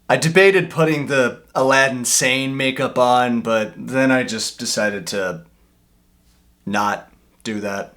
I debated putting the Aladdin Sane makeup on, but then I just decided to not do that.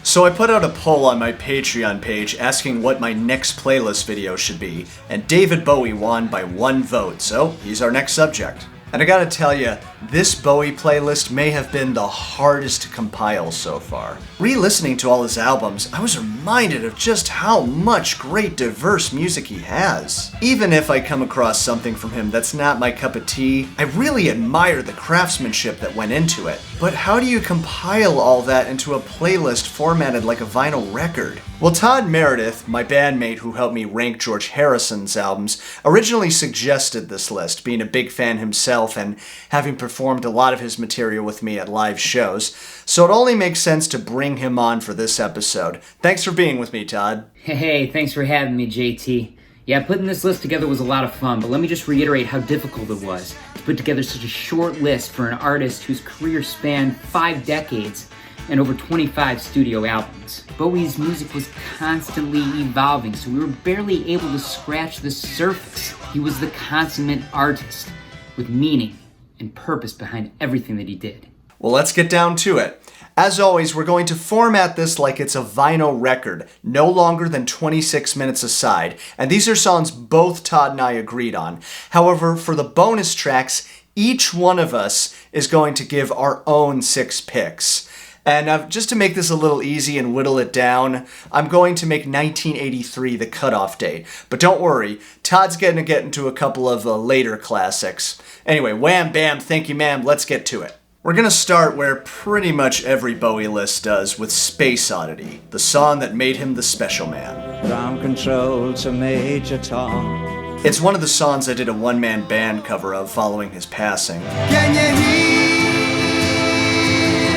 So I put out a poll on my Patreon page asking what my next playlist video should be, and David Bowie won by 1 vote, so he's our next subject. And I gotta tell you, this Bowie playlist may have been the hardest to compile so far. Re-listening to all his albums, I was reminded of just how much great diverse music he has. Even if I come across something from him that's not my cup of tea, I really admire the craftsmanship that went into it. But how do you compile all that into a playlist formatted like a vinyl record? Well, Todd Meredith, my bandmate who helped me rank George Harrison's albums, originally suggested this list, being a big fan himself and having performed a lot of his material with me at live shows, so it only makes sense to bring him on for this episode. Thanks for being with me, Todd. Hey, thanks for having me, JT. Yeah, putting this list together was a lot of fun, but let me just reiterate how difficult it was to put together such a short list for an artist whose career spanned 5 decades and over 25 studio albums. Bowie's music was constantly evolving, so we were barely able to scratch the surface. He was the consummate artist, with meaning and purpose behind everything that he did. Well, let's get down to it. As always, we're going to format this like it's a vinyl record, no longer than 26 minutes aside, and these are songs both Todd and I agreed on. However, for the bonus tracks, each one of us is going to give our own 6 picks. And just to make this a little easy and whittle it down, I'm going to make 1983 the cutoff date. But don't worry, Todd's going to get into a couple of later classics. Anyway, wham bam, thank you ma'am, let's get to it. We're going to start where pretty much every Bowie list does, with Space Oddity, the song that made him the special man. Ground control to Major Tom. It's one of the songs I did a one-man band cover of following his passing. Can you hear?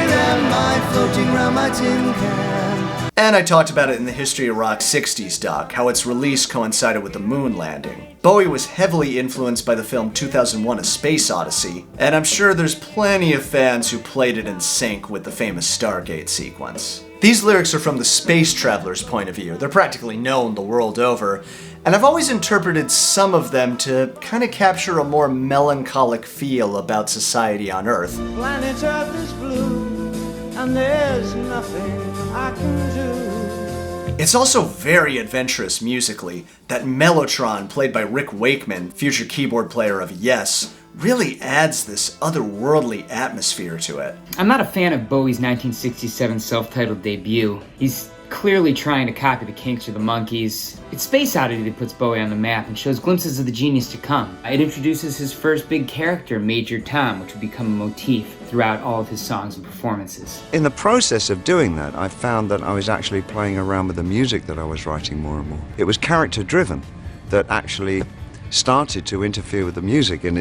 Am I floating around my tin can? And I talked about it in the History of Rock 60s doc, how its release coincided with the moon landing. Bowie was heavily influenced by the film 2001: A Space Odyssey, and I'm sure there's plenty of fans who played it in sync with the famous Stargate sequence. These lyrics are from the space traveler's point of view. They're practically known the world over, and I've always interpreted some of them to kind of capture a more melancholic feel about society on Earth. Planet Earth is blue, and there's nothing I can do. It's also very adventurous musically. That Mellotron, played by Rick Wakeman, future keyboard player of Yes, really adds this otherworldly atmosphere to it. I'm not a fan of Bowie's 1967 self-titled debut. He's clearly trying to copy the Kinks or the Monkees. It's Space Oddity that puts Bowie on the map and shows glimpses of the genius to come. It introduces his first big character, Major Tom, which would become a motif throughout all of his songs and performances. In the process of doing that, I found that I was actually playing around with the music that I was writing more and more. It was character-driven that actually started to interfere with the music in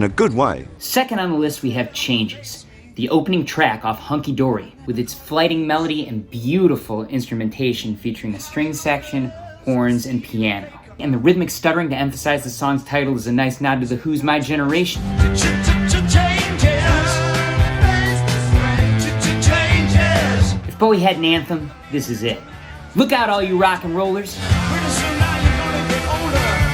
a good way. Second on the list, we have Changes, the opening track off Hunky Dory, with its flighting melody and beautiful instrumentation featuring a string section, horns, and piano. And the rhythmic stuttering to emphasize the song's title is a nice nod to the Who's My Generation. If Bowie had an anthem, this is it. Look out, all you rock and rollers.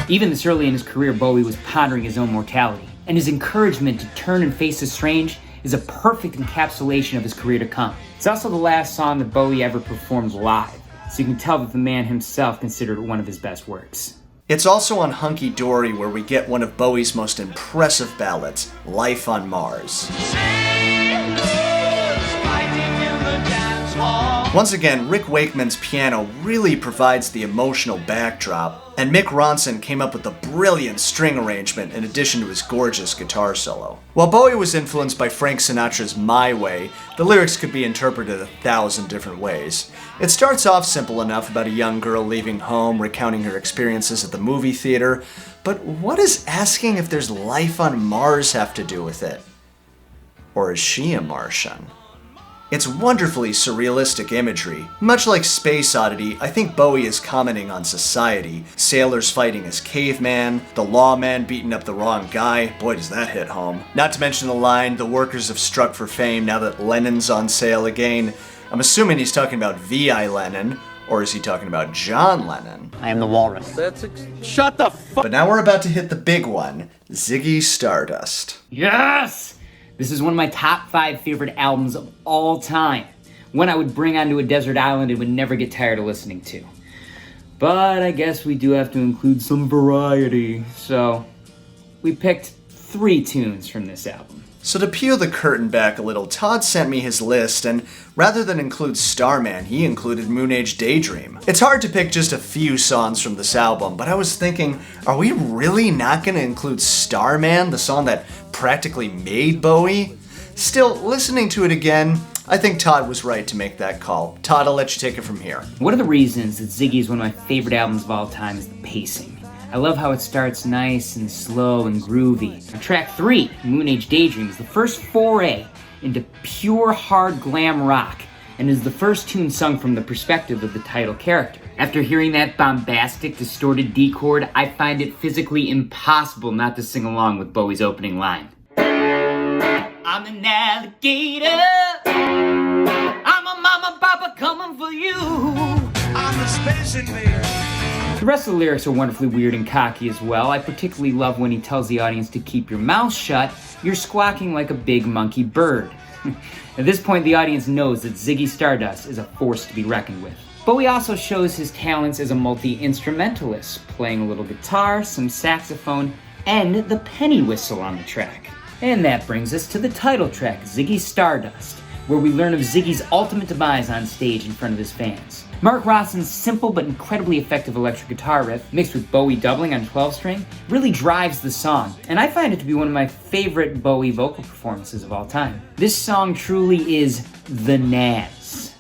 Even this early in his career, Bowie was pondering his own mortality, and his encouragement to turn and face the strange is a perfect encapsulation of his career to come. It's also the last song that Bowie ever performed live, so you can tell that the man himself considered it one of his best works. It's also on Hunky Dory where we get one of Bowie's most impressive ballads, Life on Mars. Once again, Rick Wakeman's piano really provides the emotional backdrop, and Mick Ronson came up with the brilliant string arrangement in addition to his gorgeous guitar solo. While Bowie was influenced by Frank Sinatra's My Way, the lyrics could be interpreted 1,000 different ways. It starts off simple enough about a young girl leaving home, recounting her experiences at the movie theater, but what does asking if there's life on Mars have to do with it? Or is she a Martian? It's wonderfully surrealistic imagery. Much like Space Oddity, I think Bowie is commenting on society. Sailors fighting as caveman, the lawman beating up the wrong guy, boy does that hit home. Not to mention the line, the workers have struck for fame now that Lennon's on sale again. I'm assuming he's talking about V.I. Lenin, Or is he talking about John Lennon? I am the walrus. Shut the fuck. But now we're about to hit the big one, Ziggy Stardust. Yes! This is one of my top 5 favorite albums of all time. One I would bring onto a desert island and would never get tired of listening to. But I guess we do have to include some variety, so we picked 3 tunes from this album. So to peel the curtain back a little, Todd sent me his list, and rather than include Starman, he included Moon Age Daydream. It's hard to pick just a few songs from this album, but I was thinking, are we really not going to include Starman, the song that practically made Bowie? Still, listening to it again, I think Todd was right to make that call. Todd, I'll let you take it from here. One of the reasons that Ziggy is one of my favorite albums of all time is the pacing. I love how it starts nice and slow and groovy. Now, track 3, Moon Age Daydream, is the first foray into pure hard glam rock and is the first tune sung from the perspective of the title character. After hearing that bombastic, distorted D chord, I find it physically impossible not to sing along with Bowie's opening line. I'm an alligator, I'm a mama papa coming for you. I'm a space invader. The rest of the lyrics are wonderfully weird and cocky as well. I particularly love when he tells the audience to keep your mouth shut. You're squawking like a big monkey bird. At this point, the audience knows that Ziggy Stardust is a force to be reckoned with. Bowie also shows his talents as a multi-instrumentalist, playing a little guitar, some saxophone, and the penny whistle on the track. And that brings us to the title track, Ziggy Stardust, where we learn of Ziggy's ultimate demise on stage in front of his fans. Mark Ronson's simple but incredibly effective electric guitar riff, mixed with Bowie doubling on 12-string, really drives the song, and I find it to be one of my favorite Bowie vocal performances of all time. This song truly is the Naz.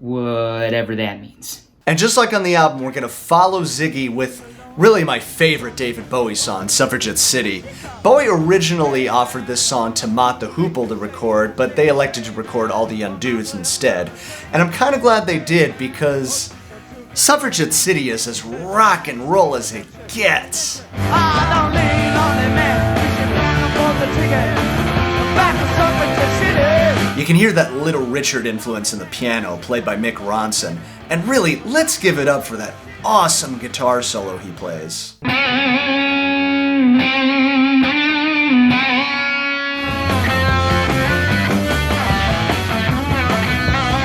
Whatever that means. And just like on the album, we're going to follow Ziggy with really my favorite David Bowie song, Suffragette City. Bowie originally offered this song to Mott the Hoople to record, but they elected to record All the Undos instead. And I'm kind of glad they did, because Suffragette City is as rock and roll as it gets. You can hear that Little Richard influence in the piano, played by Mick Ronson. And really, let's give it up for that awesome guitar solo he plays.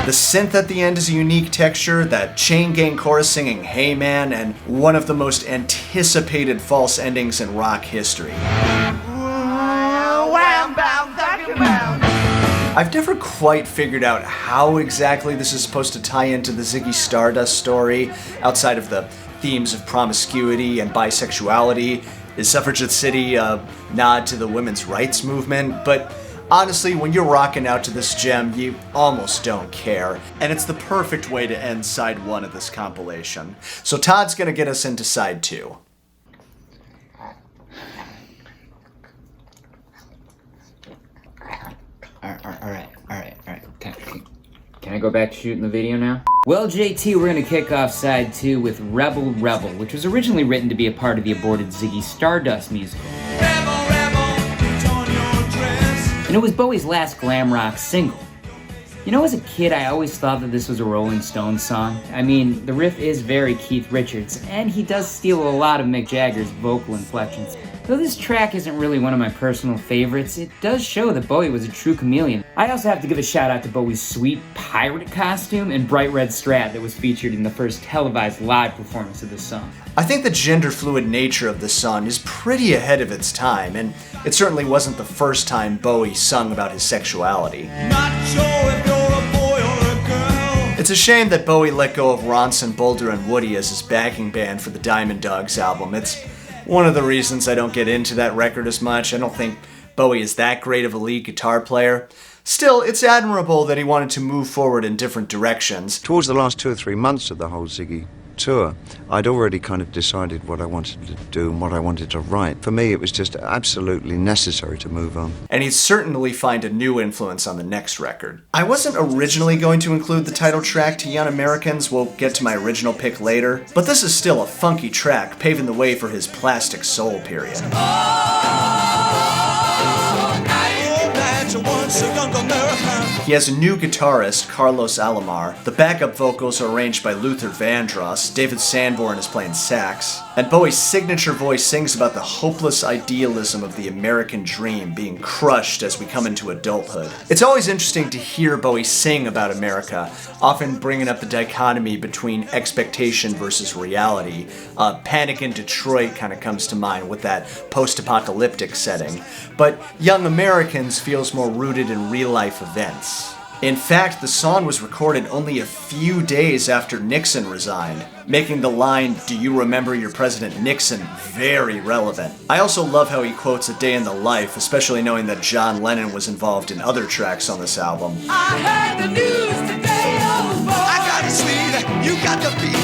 The synth at the end is a unique texture, that chain gang chorus singing Hey Man, and one of the most anticipated false endings in rock history. I've never quite figured out how exactly this is supposed to tie into the Ziggy Stardust story, outside of the themes of promiscuity and bisexuality. Is Suffragette City a nod to the women's rights movement? But honestly, when you're rocking out to this gem, you almost don't care. And it's the perfect way to end side 1 of this compilation. So Todd's gonna get us into side 2. Alright. Can I go back to shooting the video now? Well, JT, we're gonna kick off side 2 with Rebel Rebel, which was originally written to be a part of the aborted Ziggy Stardust musical. And it was Bowie's last glam rock single. You know, as a kid, I always thought that this was a Rolling Stones song. I mean, the riff is very Keith Richards, and he does steal a lot of Mick Jagger's vocal inflections. Though this track isn't really one of my personal favorites, it does show that Bowie was a true chameleon. I also have to give a shout out to Bowie's sweet pirate costume and bright red strat that was featured in the first televised live performance of this song. I think the gender-fluid nature of this song is pretty ahead of its time, and it certainly wasn't the first time Bowie sung about his sexuality. Not sure if you're a boy or a girl. It's a shame that Bowie let go of Ronson, Boulder, and Woody as his backing band for the Diamond Dogs album. It's one of the reasons I don't get into that record as much. I don't think Bowie is that great of a lead guitar player. Still, it's admirable that he wanted to move forward in different directions. Towards the last 2 or 3 months of the whole Ziggy tour, I'd already kind of decided what I wanted to do and what I wanted to write. For me, it was just absolutely necessary to move on. And he'd certainly find a new influence on the next record. I wasn't originally going to include the title track to Young Americans, we'll get to my original pick later, but this is still a funky track, paving the way for his Plastic Soul period. Once a young American. He has a new guitarist, Carlos Alomar. The backup vocals are arranged by Luther Vandross. David Sanborn is playing sax. And Bowie's signature voice sings about the hopeless idealism of the American dream being crushed as we come into adulthood. It's always interesting to hear Bowie sing about America, often bringing up the dichotomy between expectation versus reality. Panic in Detroit kind of comes to mind with that post-apocalyptic setting. But Young Americans feels more rooted in real-life events. In fact, the song was recorded only a few days after Nixon resigned, making the line, "Do you remember your President Nixon?" very relevant. I also love how he quotes A Day in the Life, especially knowing that John Lennon was involved in other tracks on this album. I heard the news today, oh boy. I got it sweet, you got the beat.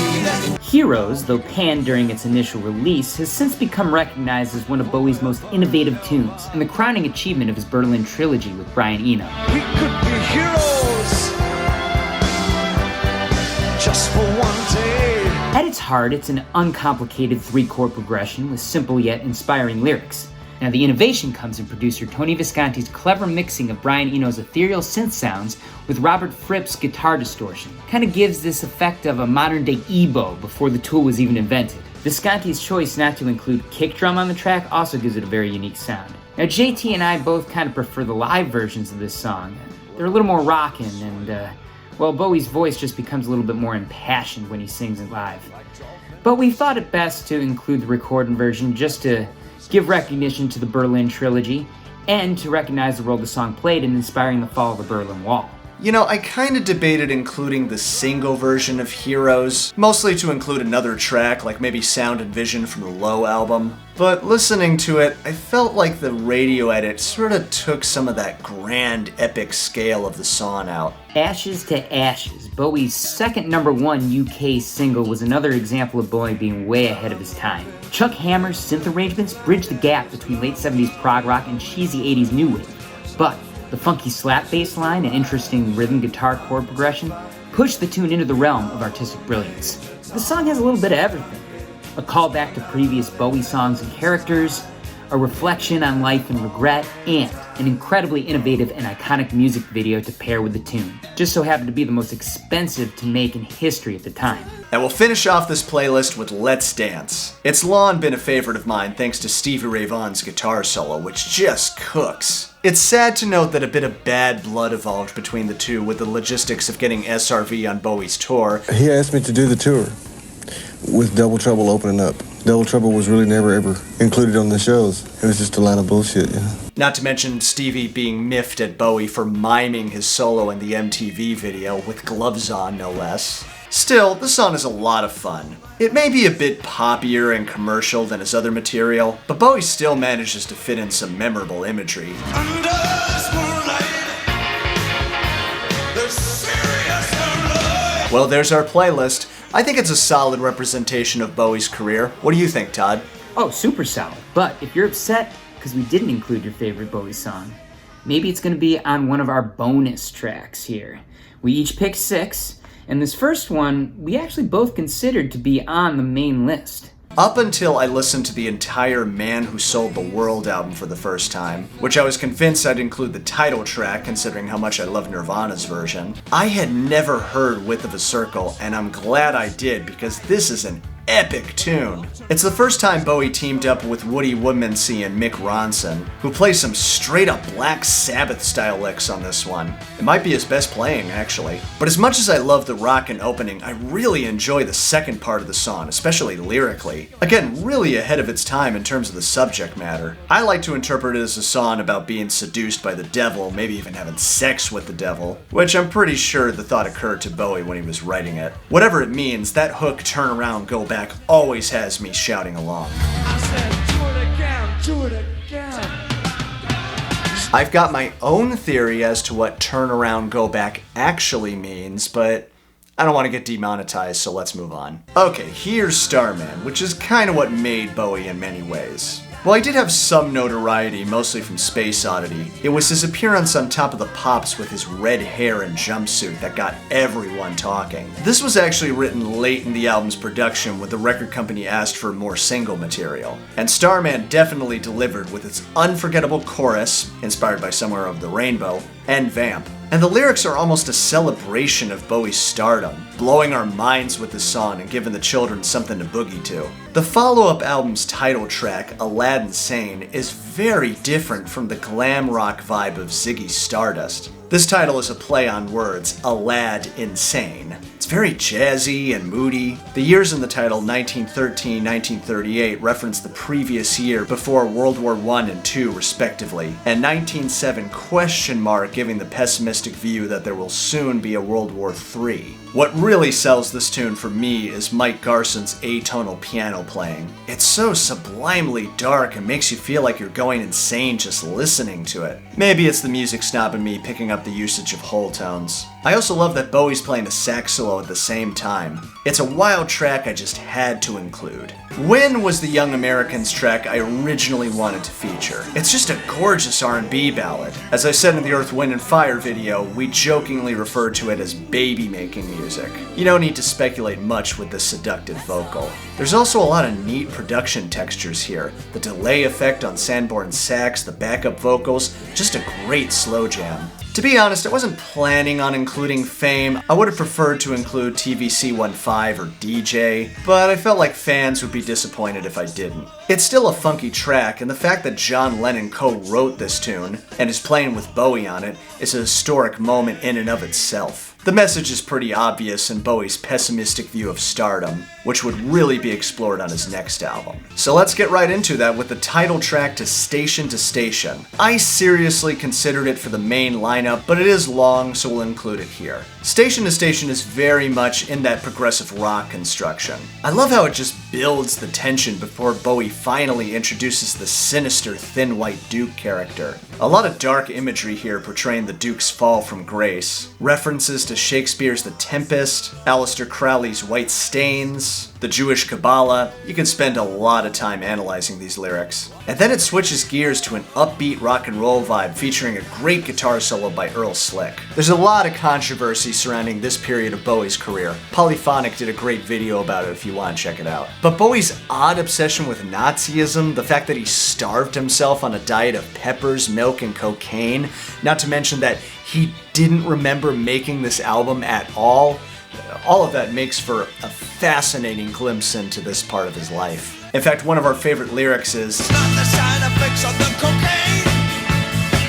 Heroes, though panned during its initial release, has since become recognized as one of Bowie's most innovative tunes, and the crowning achievement of his Berlin trilogy with Brian Eno. We could be heroes just for one day. At its heart, it's an uncomplicated three-chord progression with simple yet inspiring lyrics. Now, the innovation comes in producer Tony Visconti's clever mixing of Brian Eno's ethereal synth sounds with Robert Fripp's guitar distortion. Kind of gives this effect of a modern-day EBO before the tool was even invented. Visconti's choice not to include kick drum on the track also gives it a very unique sound. Now, JT and I both kind of prefer the live versions of this song. They're a little more rockin' and, well, Bowie's voice just becomes a little bit more impassioned when he sings it live. But we thought it best to include the recording version just to give recognition to the Berlin trilogy and to recognize the role the song played in inspiring the fall of the Berlin Wall. You know, I kind of debated including the single version of Heroes, mostly to include another track, like maybe Sound and Vision from the Low album. But listening to it, I felt like the radio edit sort of took some of that grand, epic scale of the song out. Ashes to Ashes, Bowie's second #1 UK single, was another example of Bowie being way ahead of his time. Chuck Hammer's synth arrangements bridged the gap between late 70s prog rock and cheesy 80s new wave. But the funky slap bass line and interesting rhythm guitar chord progression pushed the tune into the realm of artistic brilliance. The song has a little bit of everything. A callback to previous Bowie songs and characters, a reflection on life and regret, and an incredibly innovative and iconic music video to pair with the tune. Just so happened to be the most expensive to make in history at the time. And we'll finish off this playlist with Let's Dance. It's long been a favorite of mine thanks to Stevie Ray Vaughan's guitar solo, which just cooks. It's sad to note that a bit of bad blood evolved between the two with the logistics of getting SRV on Bowie's tour. He asked me to do the tour with Double Trouble opening up. Double Trouble was really never ever included on the shows. It was just a lot of bullshit, you know. Not to mention Stevie being miffed at Bowie for miming his solo in the MTV video with gloves on, no less. Still, the song is a lot of fun. It may be a bit poppier and commercial than his other material, but Bowie still manages to fit in some memorable imagery. Well, there's our playlist. I think it's a solid representation of Bowie's career. What do you think, Todd? Oh, super solid. But if you're upset because we didn't include your favorite Bowie song, maybe it's going to be on one of our bonus tracks here. We each picked 6, and this first one we actually both considered to be on the main list. Up until I listened to the entire Man Who Sold the World album for the first time, which I was convinced I'd include the title track considering how much I love Nirvana's version, I had never heard Width of a Circle, and I'm glad I did because this is an epic tune. It's the first time Bowie teamed up with Woody Woodmansey and Mick Ronson, who play some straight up Black Sabbath style licks on this one. It might be his best playing, actually. But as much as I love the rockin' opening, I really enjoy the second part of the song, especially lyrically. Again, really ahead of its time in terms of the subject matter. I like to interpret it as a song about being seduced by the devil, maybe even having sex with the devil, which I'm pretty sure the thought occurred to Bowie when he was writing it. Whatever it means, that hook, Turn Around, Go Back, always has me shouting along. I said, do it again. I've got my own theory as to what turn around, go back actually means, but I don't want to get demonetized, so let's move on. Okay, here's Starman, which is kind of what made Bowie in many ways. While he did have some notoriety, mostly from Space Oddity, it was his appearance on Top of the Pops with his red hair and jumpsuit that got everyone talking. This was actually written late in the album's production when the record company asked for more single material, and Starman definitely delivered with its unforgettable chorus, inspired by Somewhere Over the Rainbow, and Vamp. And the lyrics are almost a celebration of Bowie's stardom, blowing our minds with the song and giving the children something to boogie to. The follow-up album's title track, Aladdin Sane, is very different from the glam rock vibe of Ziggy Stardust. This title is a play on words, Alad Insane. It's very jazzy and moody. The years in the title, 1913-1938, reference the previous year before World War I and II, respectively, and 1907 ? Giving the pessimistic view that there will soon be a World War III. What really sells this tune for me is Mike Garson's atonal piano playing. It's so sublimely dark and makes you feel like you're going insane just listening to it. Maybe it's the music snob in me picking up the usage of whole tones. I also love that Bowie's playing a sax solo at the same time. It's a wild track I just had to include. When was the Young Americans track I originally wanted to feature? It's just a gorgeous R&B ballad. As I said in the Earth, Wind & Fire video, we jokingly refer to it as baby-making music. You don't need to speculate much with this seductive vocal. There's also a lot of neat production textures here. The delay effect on Sanborn's sax, the backup vocals, just a great slow jam. To be honest, I wasn't planning on including Fame. I would have preferred to include TVC15 or DJ, but I felt like fans would be disappointed if I didn't. It's still a funky track, and the fact that John Lennon co-wrote this tune and is playing with Bowie on it is a historic moment in and of itself. The message is pretty obvious in Bowie's pessimistic view of stardom, which would really be explored on his next album. So let's get right into that with the title track to Station. I seriously considered it for the main lineup, but it is long, so we'll include it here. Station is very much in that progressive rock construction. I love how it just builds the tension before Bowie finally introduces the sinister Thin White Duke character. A lot of dark imagery here portraying the Duke's fall from grace. References to Shakespeare's The Tempest, Aleister Crowley's White Stains, the Jewish Kabbalah. You can spend a lot of time analyzing these lyrics. And then it switches gears to an upbeat rock and roll vibe featuring a great guitar solo by Earl Slick. There's a lot of controversy surrounding this period of Bowie's career. Polyphonic did a great video about it if you want to check it out. But Bowie's odd obsession with Nazism, the fact that he starved himself on a diet of peppers, milk, and cocaine, not to mention that he didn't remember making this album at all of that makes for a fascinating glimpse into this part of his life. In fact, one of our favorite lyrics is, It's not the side effects of the cocaine.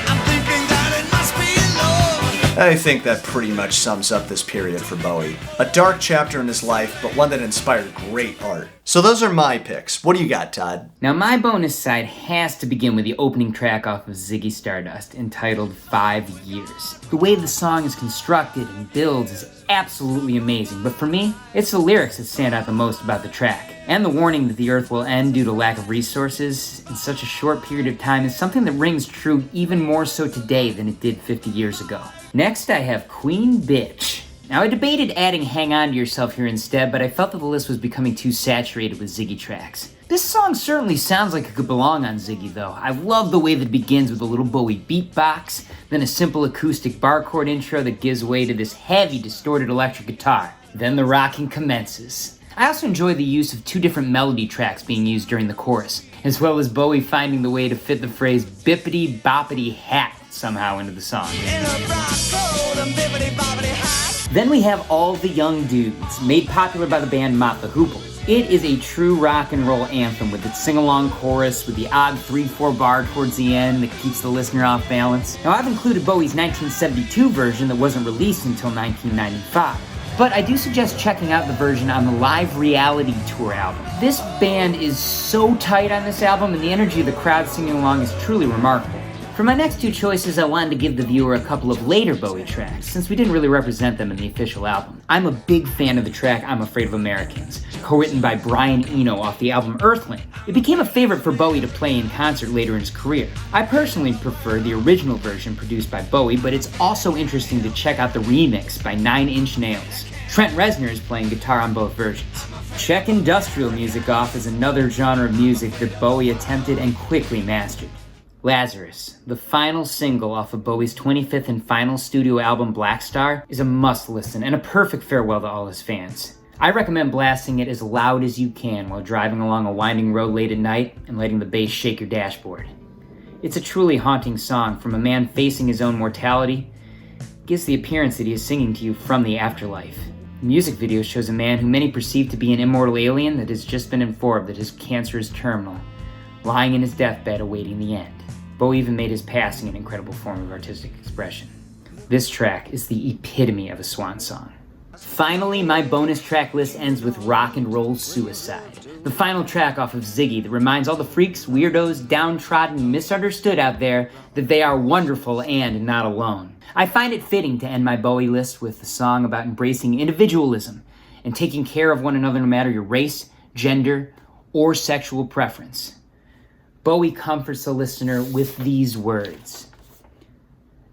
I'm thinking that it must be love. I think that pretty much sums up this period for Bowie. A dark chapter in his life, but one that inspired great art. So those are my picks. What do you got, Todd? Now my bonus side has to begin with the opening track off of Ziggy Stardust, entitled 5 Years. The way the song is constructed and builds is absolutely amazing, but for me, it's the lyrics that stand out the most about the track. And the warning that the Earth will end due to lack of resources in such a short period of time is something that rings true even more so today than it did 50 years ago. Next, I have Queen Bitch. Now, I debated adding Hang On to Yourself here instead, but I felt that the list was becoming too saturated with Ziggy tracks. This song certainly sounds like it could belong on Ziggy, though. I love the way that it begins with a little Bowie beatbox, then a simple acoustic bar chord intro that gives way to this heavy, distorted electric guitar. Then the rocking commences. I also enjoy the use of 2 different melody tracks being used during the chorus, as well as Bowie finding the way to fit the phrase bippity boppity hat somehow into the song. In a frock coat and bibbidi-bobbidi hat. Then we have All the Young Dudes, made popular by the band Mott the Hoople. It is a true rock and roll anthem with its sing-along chorus with the odd 3-4 bar towards the end that keeps the listener off balance. Now, I've included Bowie's 1972 version that wasn't released until 1995. But I do suggest checking out the version on the Live Reality Tour album. This band is so tight on this album, and the energy of the crowd singing along is truly remarkable. For my next 2 choices, I wanted to give the viewer a couple of later Bowie tracks, since we didn't really represent them in the official album. I'm a big fan of the track I'm Afraid of Americans, co-written by Brian Eno off the album Earthling. It became a favorite for Bowie to play in concert later in his career. I personally prefer the original version produced by Bowie, but it's also interesting to check out the remix by 9 Inch Nails. Trent Reznor is playing guitar on both versions. Check industrial music off as another genre of music that Bowie attempted and quickly mastered. Lazarus, the final single off of Bowie's 25th and final studio album Black Star, is a must-listen and a perfect farewell to all his fans. I recommend blasting it as loud as you can while driving along a winding road late at night and letting the bass shake your dashboard. It's a truly haunting song from a man facing his own mortality. It gives the appearance that he is singing to you from the afterlife. The music video shows a man who many perceive to be an immortal alien that has just been informed that his cancer is terminal, lying in his deathbed awaiting the end. Bowie even made his passing an incredible form of artistic expression. This track is the epitome of a swan song. Finally, my bonus track list ends with Rock and Roll Suicide, the final track off of Ziggy that reminds all the freaks, weirdos, downtrodden, misunderstood out there that they are wonderful and not alone. I find it fitting to end my Bowie list with a song about embracing individualism and taking care of one another no matter your race, gender, or sexual preference. Bowie comforts the listener with these words.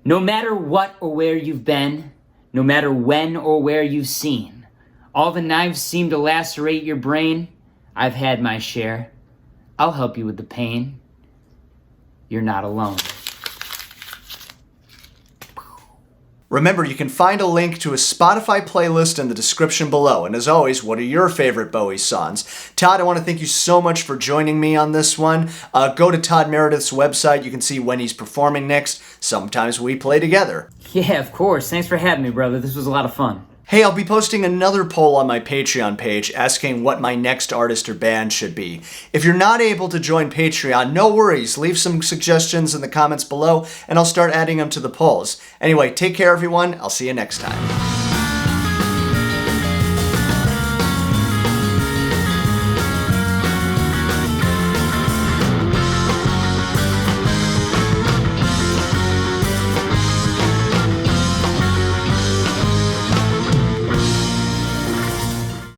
No matter what or where you've been, no matter when or where you've seen, all the knives seem to lacerate your brain. I've had my share. I'll help you with the pain. You're not alone. Remember, you can find a link to a Spotify playlist in the description below. And as always, what are your favorite Bowie songs? Todd, I want to thank you so much for joining me on this one. Go to Todd Meredith's website. You can see when he's performing next. Sometimes we play together. Yeah, of course. Thanks for having me, brother. This was a lot of fun. Hey, I'll be posting another poll on my Patreon page asking what my next artist or band should be. If you're not able to join Patreon, no worries. Leave some suggestions in the comments below, and I'll start adding them to the polls. Anyway, take care, everyone. I'll see you next time.